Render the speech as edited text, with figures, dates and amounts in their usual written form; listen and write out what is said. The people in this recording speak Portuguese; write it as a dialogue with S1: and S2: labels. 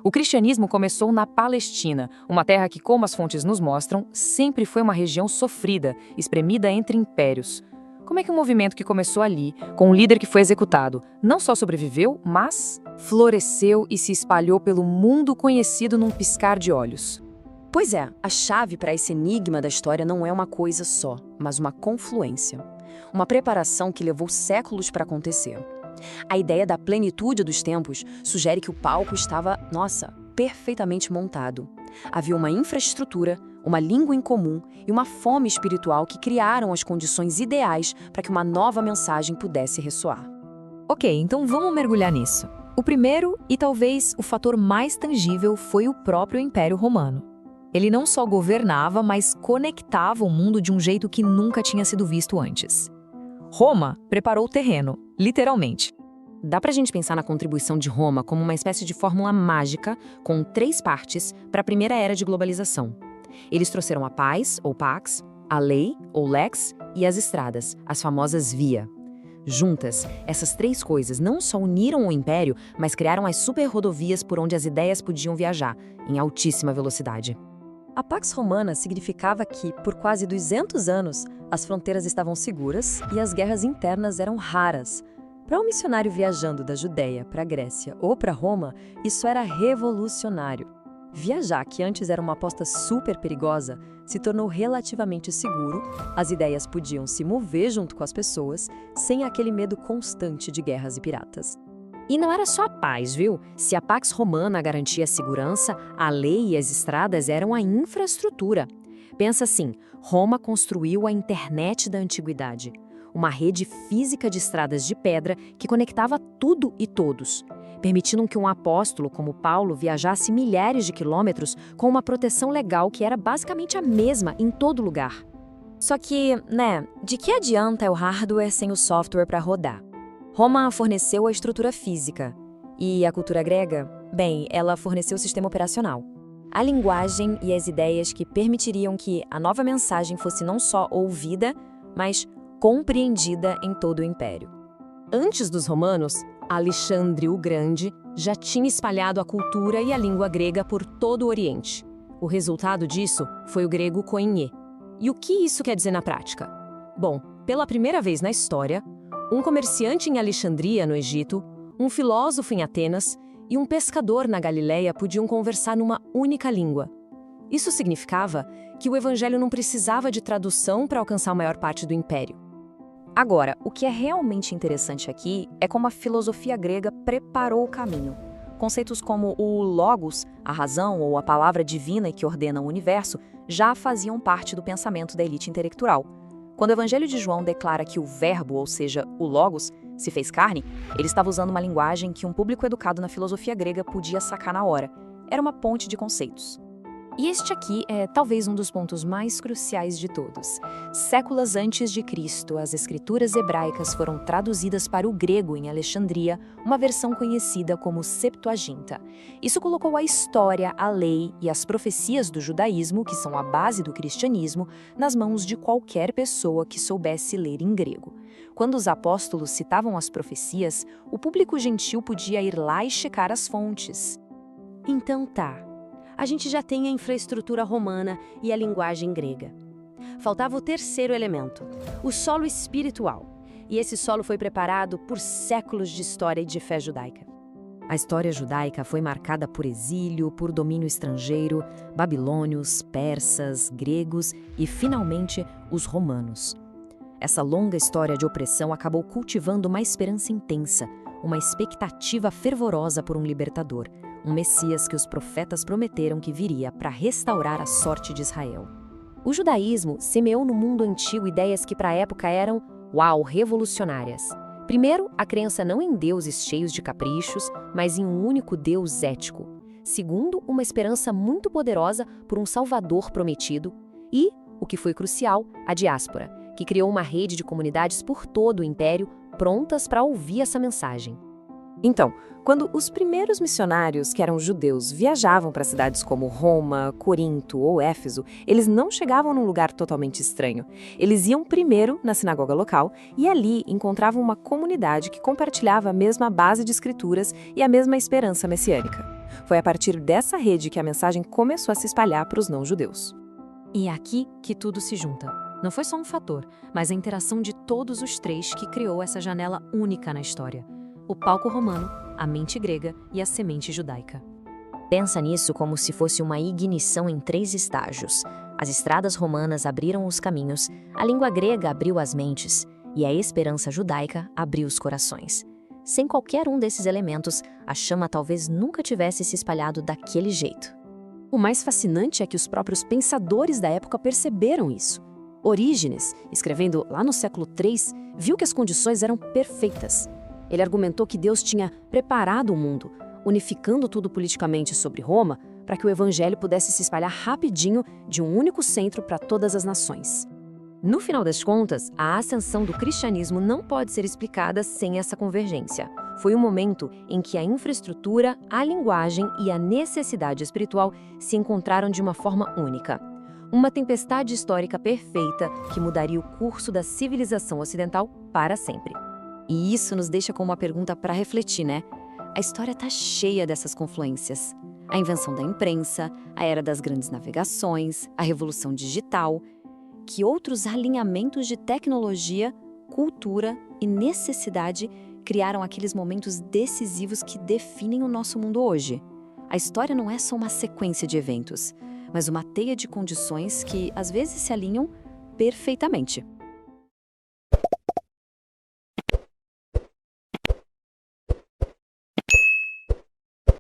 S1: O cristianismo começou na Palestina, uma terra que, como as fontes nos mostram, sempre foi uma região sofrida, espremida entre impérios. Como é que um movimento que começou ali, com um líder que foi executado, não só sobreviveu, mas floresceu e se espalhou pelo mundo conhecido num piscar de olhos?
S2: Pois é, a chave para esse enigma da história não é uma coisa só, mas uma confluência. Uma preparação que levou séculos para acontecer. A ideia da plenitude dos tempos sugere que o palco estava, perfeitamente montado. Havia uma infraestrutura, uma língua em comum e uma fome espiritual que criaram as condições ideais para que uma nova mensagem pudesse ressoar.
S3: Ok, então vamos mergulhar nisso. O primeiro, e talvez o fator mais tangível, foi o próprio Império Romano. Ele não só governava, mas conectava o mundo de um jeito que nunca tinha sido visto antes. Roma preparou o terreno, literalmente.
S2: Dá pra gente pensar na contribuição de Roma como uma espécie de fórmula mágica com 3 partes para a primeira era de globalização. Eles trouxeram a paz, ou pax, a lei, ou lex, e as estradas, as famosas via. Juntas, essas 3 coisas não só uniram o império, mas criaram as superrodovias por onde as ideias podiam viajar, em altíssima velocidade. A Pax Romana significava que, por quase 200 anos, as fronteiras estavam seguras e as guerras internas eram raras. Para um missionário viajando da Judéia para a Grécia ou para Roma, isso era revolucionário. Viajar, que antes era uma aposta super perigosa, se tornou relativamente seguro, as ideias podiam se mover junto com as pessoas, sem aquele medo constante de guerras e piratas. E não era só a paz, viu? Se a Pax Romana garantia a segurança, a lei e as estradas eram a infraestrutura. Pensa assim, Roma construiu a internet da antiguidade, uma rede física de estradas de pedra que conectava tudo e todos, permitindo que um apóstolo como Paulo viajasse milhares de quilômetros com uma proteção legal que era basicamente a mesma em todo lugar. Só que, de que adianta o hardware sem o software para rodar? Roma forneceu a estrutura física. E a cultura grega? Bem, ela forneceu o sistema operacional. A linguagem e as ideias que permitiriam que a nova mensagem fosse não só ouvida, mas compreendida em todo o império. Antes dos romanos, Alexandre o Grande já tinha espalhado a cultura e a língua grega por todo o Oriente. O resultado disso foi o grego koiné. E o que isso quer dizer na prática? Bom, pela primeira vez na história, um comerciante em Alexandria, no Egito, um filósofo em Atenas e um pescador na Galileia podiam conversar numa única língua. Isso significava que o evangelho não precisava de tradução para alcançar a maior parte do império. Agora, o que é realmente interessante aqui é como a filosofia grega preparou o caminho. Conceitos como o logos, a razão ou a palavra divina que ordena o universo, já faziam parte do pensamento da elite intelectual. Quando o Evangelho de João declara que o verbo, ou seja, o logos, se fez carne, ele estava usando uma linguagem que um público educado na filosofia grega podia sacar na hora. Era uma ponte de conceitos. E este aqui é talvez um dos pontos mais cruciais de todos. Séculos antes de Cristo, as escrituras hebraicas foram traduzidas para o grego em Alexandria, uma versão conhecida como Septuaginta. Isso colocou a história, a lei e as profecias do judaísmo, que são a base do cristianismo, nas mãos de qualquer pessoa que soubesse ler em grego. Quando os apóstolos citavam as profecias, o público gentil podia ir lá e checar as fontes. Então a gente já tem a infraestrutura romana e a linguagem grega. Faltava o terceiro elemento, o solo espiritual. E esse solo foi preparado por séculos de história e de fé judaica. A história judaica foi marcada por exílio, por domínio estrangeiro, babilônios, persas, gregos e, finalmente, os romanos. Essa longa história de opressão acabou cultivando uma esperança intensa, uma expectativa fervorosa por um libertador, um Messias que os profetas prometeram que viria para restaurar a sorte de Israel. O judaísmo semeou no mundo antigo ideias que para a época eram, revolucionárias. Primeiro, a crença não em deuses cheios de caprichos, mas em um único Deus ético. Segundo, uma esperança muito poderosa por um Salvador prometido. E, o que foi crucial, a diáspora, que criou uma rede de comunidades por todo o império, prontas para ouvir essa mensagem. Então, quando os primeiros missionários, que eram judeus, viajavam para cidades como Roma, Corinto ou Éfeso, eles não chegavam num lugar totalmente estranho. Eles iam primeiro na sinagoga local e ali encontravam uma comunidade que compartilhava a mesma base de escrituras e a mesma esperança messiânica. Foi a partir dessa rede que a mensagem começou a se espalhar para os não-judeus.
S3: E é aqui que tudo se junta. Não foi só um fator, mas a interação de todos os três que criou essa janela única na história. O palco romano, a mente grega e a semente judaica.
S4: Pensa nisso como se fosse uma ignição em 3 estágios. As estradas romanas abriram os caminhos, a língua grega abriu as mentes e a esperança judaica abriu os corações. Sem qualquer um desses elementos, a chama talvez nunca tivesse se espalhado daquele jeito.
S2: O mais fascinante é que os próprios pensadores da época perceberam isso. Orígenes, escrevendo lá no século III, viu que as condições eram perfeitas. Ele argumentou que Deus tinha preparado o mundo, unificando tudo politicamente sobre Roma, para que o evangelho pudesse se espalhar rapidinho de um único centro para todas as nações.
S4: No final das contas, a ascensão do cristianismo não pode ser explicada sem essa convergência. Foi o momento em que a infraestrutura, a linguagem e a necessidade espiritual se encontraram de uma forma única. Uma tempestade histórica perfeita que mudaria o curso da civilização ocidental para sempre.
S2: E isso nos deixa com uma pergunta para refletir, né? A história está cheia dessas confluências. A invenção da imprensa, a era das grandes navegações, a revolução digital. Que outros alinhamentos de tecnologia, cultura e necessidade criaram aqueles momentos decisivos que definem o nosso mundo hoje? A história não é só uma sequência de eventos, mas uma teia de condições que, às vezes, se alinham perfeitamente.